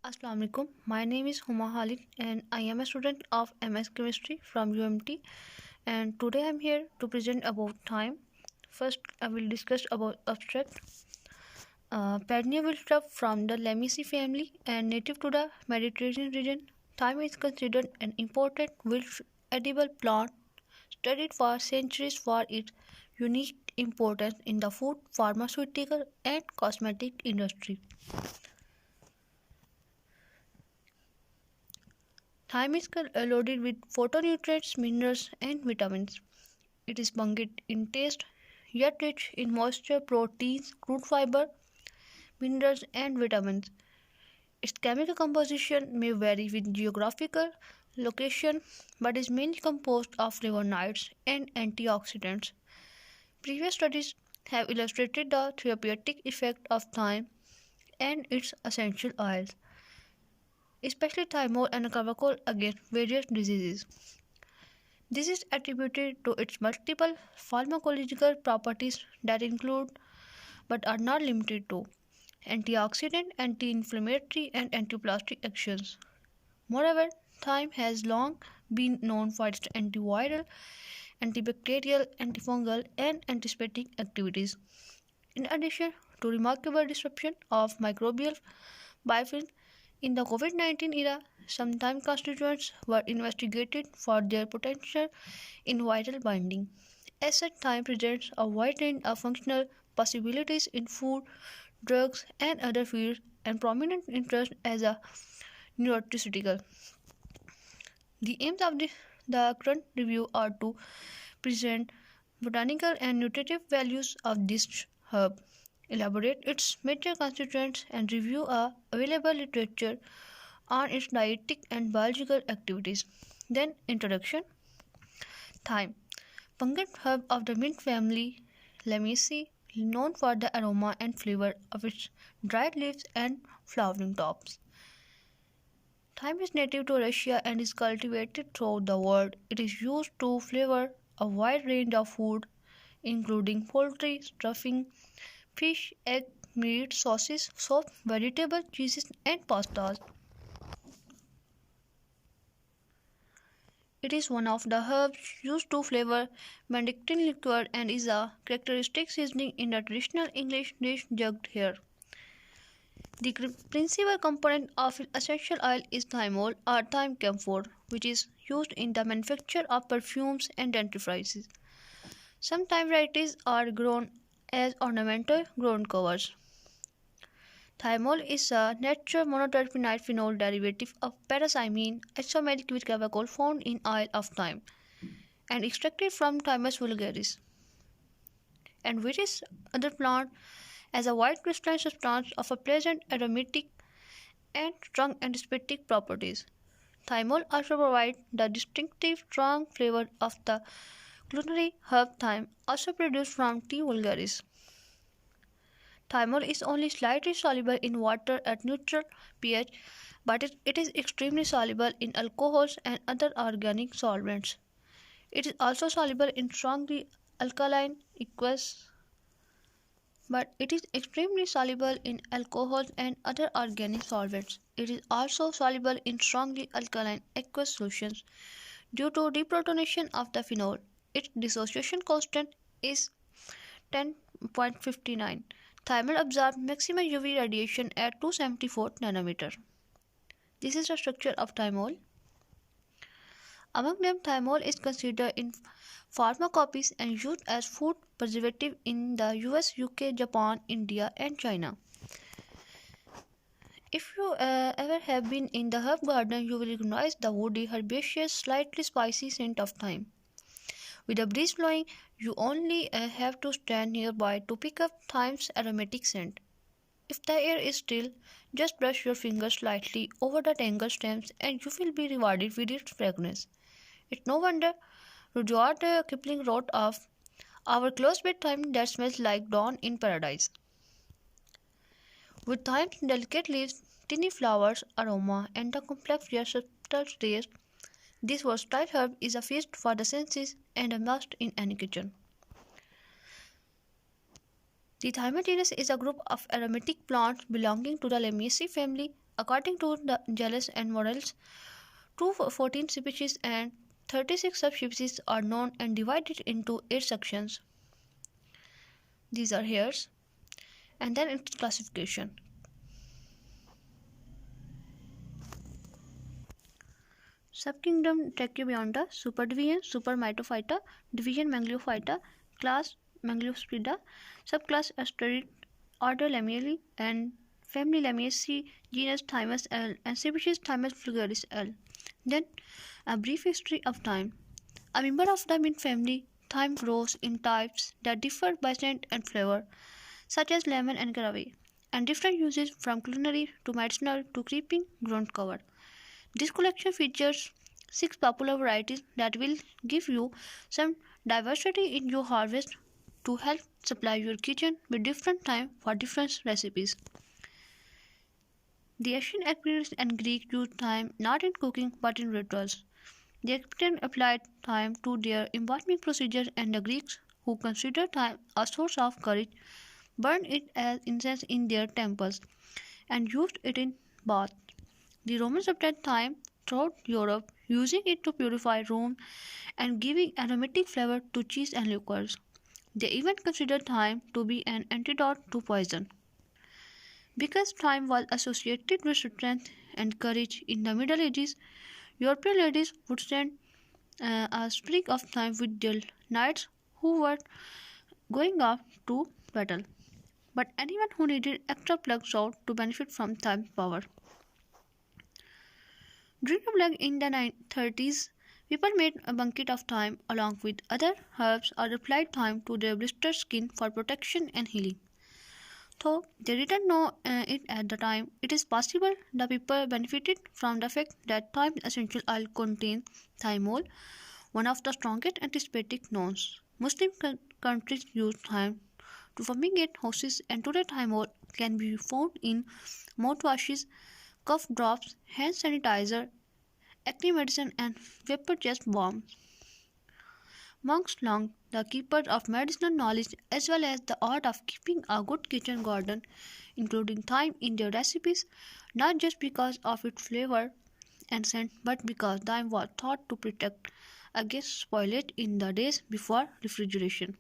Assalamu alaikum. My name is Huma Khalid and I am a student of MS Chemistry from UMT, and today I am here to present about thyme. First, I will discuss about abstract. Padnia will shrub from the Lamiaceae family and native to the Mediterranean region. Thyme is considered an important wild edible plant studied for centuries for its unique importance in the food, pharmaceutical and cosmetic industry. Thyme is loaded with phytonutrients, minerals, and vitamins. It is pungent in taste, yet rich in moisture, proteins, crude fiber, minerals, and vitamins. Its chemical composition may vary with geographical location, but is mainly composed of flavonoids and antioxidants. Previous studies have illustrated the therapeutic effect of thyme and its essential oils, especially thymol and carbachol against various diseases. This is attributed to its multiple pharmacological properties that include, but are not limited to, antioxidant, anti-inflammatory, and antiplastic actions. Moreover, thyme has long been known for its antiviral, antibacterial, antifungal, and antiseptic activities. In addition to remarkable disruption of microbial biofilm in the COVID-19 era, some thyme constituents were investigated for their potential in viral binding. As such, thyme presents a wide range of functional possibilities in food, drugs, and other fields, and prominent interest as a nutraceutical. The aims of the current review are to present botanical and nutritive values of this herb, elaborate its major constituents, and review available literature on its dietetic and biological activities. Then, introduction. Thyme, pungent herb of the mint family, Lamiaceae, known for the aroma and flavor of its dried leaves and flowering tops. Thyme is native to Russia and is cultivated throughout the world. It is used to flavor a wide range of food, including poultry, stuffing, fish, egg, meat, sauces, soap, vegetables, cheeses, and pastas. It is one of the herbs used to flavor Benedictine liqueur and is a characteristic seasoning in the traditional English dish jugged here. The principal component of essential oil is thymol or thyme camphor, which is used in the manufacture of perfumes and dentifrices. Some thyme varieties are grown as ornamental ground covers. Thymol is a natural monoterpenoid phenol derivative of parathymine isomeric with carbachol found in oil of thyme and extracted from Thymus vulgaris and various other plants as a white crystalline substance of a pleasant aromatic and strong antiseptic properties. Thymol also provides the distinctive strong flavor of the culinary herb thyme, also produced from T. vulgaris. Thymol is only slightly soluble in water at neutral pH, but it is extremely soluble in alcohols and other organic solvents. It is also soluble in strongly alkaline aqueous, but it is extremely soluble in alcohols and other organic solvents. It is also soluble in strongly alkaline aqueous solutions due to deprotonation of the phenol. Its dissociation constant is 10.59. Thymol absorbs maximum UV radiation at 274 nanometer. This is the structure of thymol. Among them, thymol is considered in pharmacopoeias and used as food preservative in the US, UK, Japan, India, and China. If you ever have been in the herb garden, you will recognize the woody, herbaceous, slightly spicy scent of thyme. With a breeze blowing, you only have to stand nearby to pick up thyme's aromatic scent. If the air is still, just brush your fingers slightly over the tangled stems and you will be rewarded with its fragrance. It's no wonder Rudyard Kipling wrote of our close bed thyme that smells like dawn in paradise. With thyme's delicate leaves, tiny flowers, aroma, and the complex yet subtle taste, this versatile herb is a feast for the senses and a must in any kitchen. The Thyme genus is a group of aromatic plants belonging to the Lamiaceae family According to the Gellus and Morels, 14 species and 36 subspecies are known and divided into 8 sections. These are hairs, and then its classification. Subkingdom Tracheobionta, Superdivision Supermytophyta, Division Mangliophyta, Class Mangliospida, Subclass Asterid, Order Lamellii, and Family Lamiaceae, Genus Thymus L, and Species Thymus vulgaris L. Then, a brief history of thyme. A member of the mint family, thyme grows in types that differ by scent and flavor, such as lemon and caraway, and different uses from culinary to medicinal to creeping ground cover. This collection features 6 popular varieties that will give you some diversity in your harvest to help supply your kitchen with different thyme for different recipes. The ancient Egyptians and Greeks used thyme not in cooking but in rituals. The Egyptians applied thyme to their embalming procedures, and the Greeks, who considered thyme a source of courage, burned it as incense in their temples and used it in baths. The Romans applied thyme throughout Europe, using it to purify Rome and giving aromatic flavor to cheese and liqueurs. They even considered thyme to be an antidote to poison. Because thyme was associated with strength and courage in the Middle Ages, European ladies would send a sprig of thyme with their knights who were going off to battle. But anyone who needed extra plugs out to benefit from thyme power. During the plague in the 30s, people made a bucket of thyme along with other herbs or applied thyme to their blistered skin for protection and healing. Though they didn't know it at the time, it is possible the people benefited from the fact that thyme essential oil contains thymol, one of the strongest antiseptic known. Muslim countries use thyme to fumigate houses, and today thymol can be found in mouthwashes, cough drops, hand sanitizer, acne medicine, and vapor chest bombs. Monks learned the keepers of medicinal knowledge as well as the art of keeping a good kitchen garden, including thyme in their recipes, not just because of its flavor and scent, but because thyme was thought to protect against spoilage in the days before refrigeration.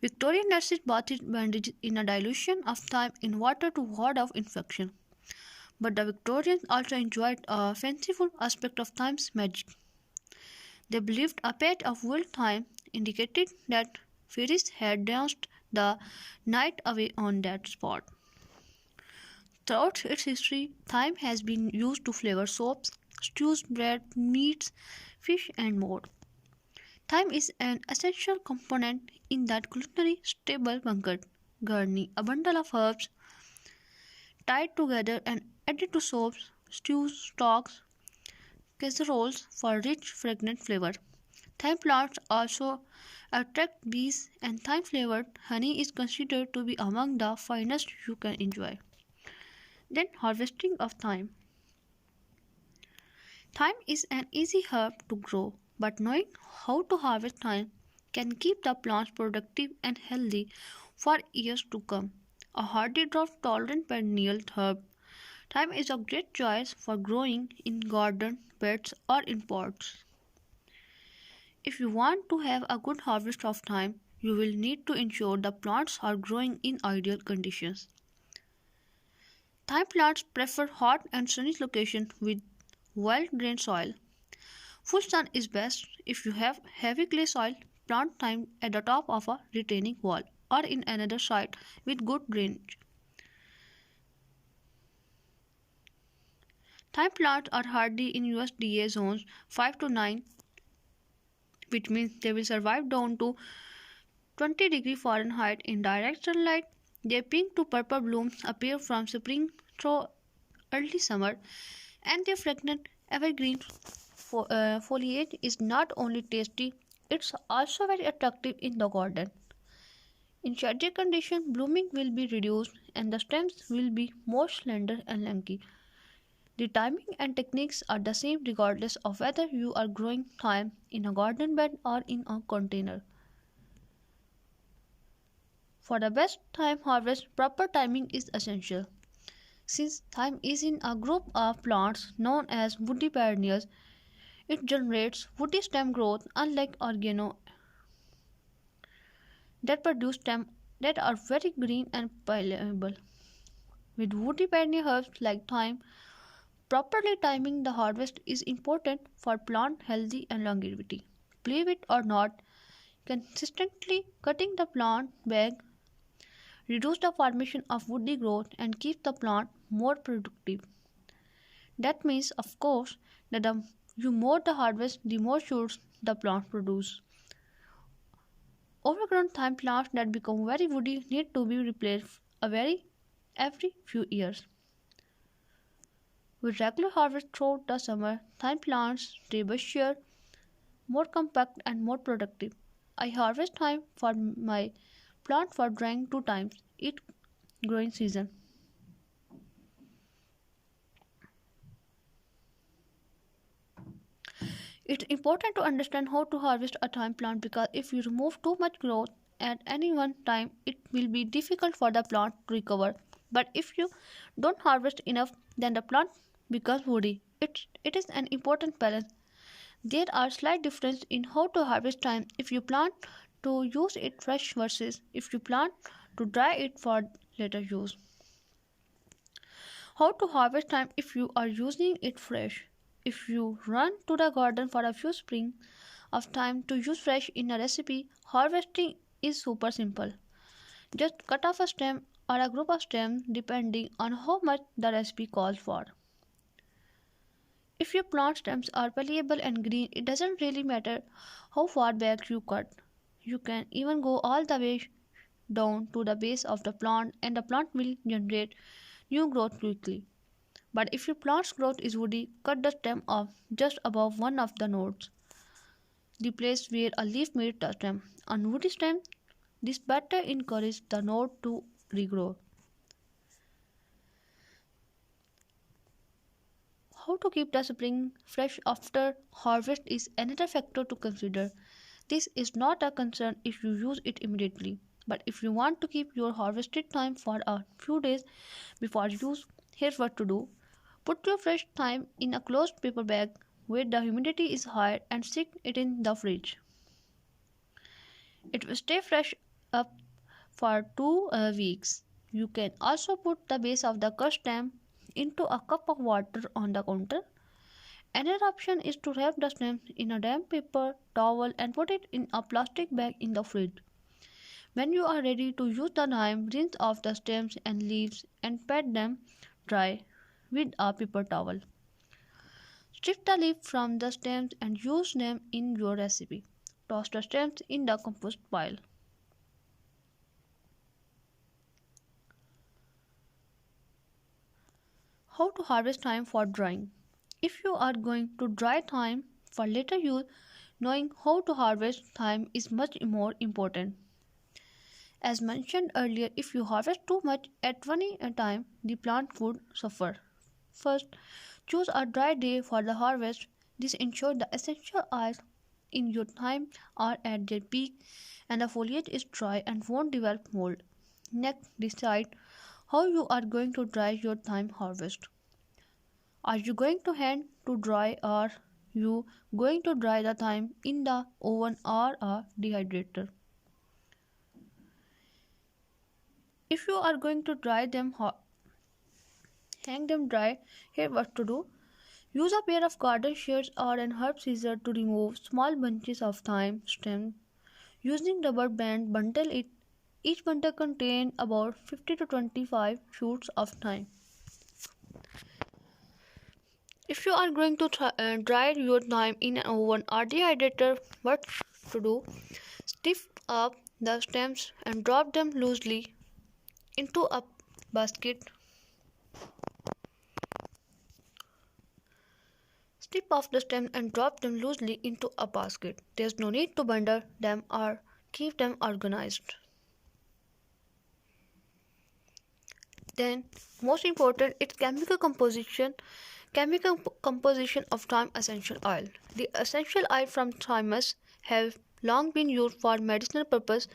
Victorian nurses bathed bandages in a dilution of thyme in water to ward off infection. But the Victorians also enjoyed a fanciful aspect of thyme's magic. They believed a patch of wild thyme indicated that fairies had danced the night away on that spot. Throughout its history, thyme has been used to flavor soaps, stews, bread, meats, fish, and more. Thyme is an essential component in that culinary staple banquet gurney, a bundle of herbs tied together and added to soaps, stews, stocks, casseroles for rich, fragrant flavor. Thyme plants also attract bees, and thyme flavored honey is considered to be among the finest you can enjoy. Then, harvesting of thyme. Thyme is an easy herb to grow, but knowing how to harvest thyme can keep the plants productive and healthy for years to come. A hardy drought tolerant perennial herb, thyme is a great choice for growing in garden beds or in pots. If you want to have a good harvest of thyme, you will need to ensure the plants are growing in ideal conditions. Thyme plants prefer hot and sunny locations with well-drained soil. Full sun is best. If you have heavy clay soil, plant thyme at the top of a retaining wall or in another site with good drainage. Thyme plants are hardy in USDA zones 5 to 9, which means they will survive down to 20°F in direct sunlight. Their pink to purple blooms appear from spring through early summer, and their fragrant evergreen foliage is not only tasty, it's also very attractive in the garden. In shady conditions, blooming will be reduced and the stems will be more slender and lanky. The timing and techniques are the same regardless of whether you are growing thyme in a garden bed or in a container. For the best thyme harvest, proper timing is essential. Since thyme is in a group of plants known as woody perennials, it generates woody stem growth unlike oregano that produce stems that are very green and pliable. With woody perennial herbs like thyme, properly timing the harvest is important for plant health and longevity. Believe it or not, consistently cutting the plant back reduce the formation of woody growth and keep the plant more productive. That means, of course, that the you more the harvest, the more shoots the plant produce. Overgrown thyme plants that become very woody need to be replaced every few years. With regular harvest throughout the summer, thyme plants stay bushier, more compact and more productive. I harvest thyme for my plant for drying 2 times each growing season. It's important to understand how to harvest a thyme plant because if you remove too much growth at any one time, it will be difficult for the plant to recover. But if you don't harvest enough, then the plant becomes woody. It is an important balance. There are slight differences in how to harvest thyme if you plan to use it fresh versus if you plan to dry it for later use. How to harvest thyme if you are using it fresh. If you run to the garden for a few sprigs of thyme to use fresh in a recipe, harvesting is super simple. Just cut off a stem or a group of stems depending on how much the recipe calls for. If your plant stems are pliable and green, it doesn't really matter how far back you cut. You can even go all the way down to the base of the plant and the plant will generate new growth quickly. But if your plant's growth is woody, cut the stem off just above one of the nodes, the place where a leaf meets the stem. On woody stem, this better encourages the node to regrow. How to keep the spring fresh after harvest is another factor to consider. This is not a concern if you use it immediately, but if you want to keep your harvested thyme for a few days before use, here's what to do. Put your fresh thyme in a closed paper bag where the humidity is high and stick it in the fridge. It will stay fresh up for 2 weeks. You can also put the base of the cut stem into a cup of water on the counter. Another option is to wrap the stems in a damp paper towel and put it in a plastic bag in the fridge. When you are ready to use the thyme, rinse off the stems and leaves and pat them dry with a paper towel. Strip the leaf from the stems and use them in your recipe. Toss the stems in the compost pile. How to harvest thyme for drying. If you are going to dry thyme for later use, knowing how to harvest thyme is much more important. As mentioned earlier, if you harvest too much at one time, the plant would suffer. First, choose a dry day for the harvest. This ensures the essential oils in your thyme are at their peak and the foliage is dry and won't develop mold. Next, decide how you are going to dry your thyme harvest. Are you going to hand to dry or are you going to dry the thyme in the oven or a dehydrator? If you are going to dry them, hang them dry, here what to do. Use a pair of garden shears or an herb scissor to remove small bunches of thyme stem. Using rubber band, bundle it. Each bundle contains about 50 to 25 shoots of thyme. If you are going to dry your thyme in an oven or dehydrator, what to do? Stiff up the stems and drop them loosely into a basket. Strip off the stem and drop them loosely into a basket. There's no need to bundle them or keep them organized. Then, most important, its chemical composition of thyme essential oil. The essential oil from thymus have long been used for medicinal purpose,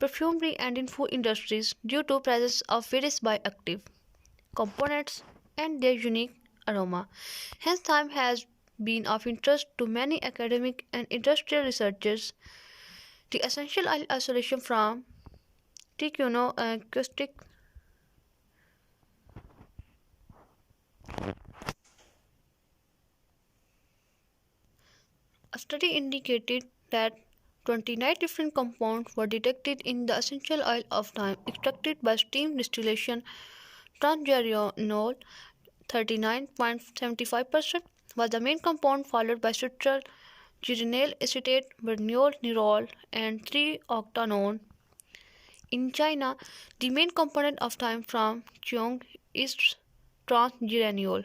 perfumery and in food industries due to presence of various bioactive components, and their unique aroma. Hence, thyme has been of interest to many academic and industrial researchers. The essential oil isolation from acoustic. A study indicated that 29 different compounds were detected in the essential oil of thyme extracted by steam distillation. Transgeraniol 39.75% was the main compound, followed by citral, geranyl acetate, vernol, nerol, and 3-octanone. In China, the main component of thyme from Cheong is transgeraniol.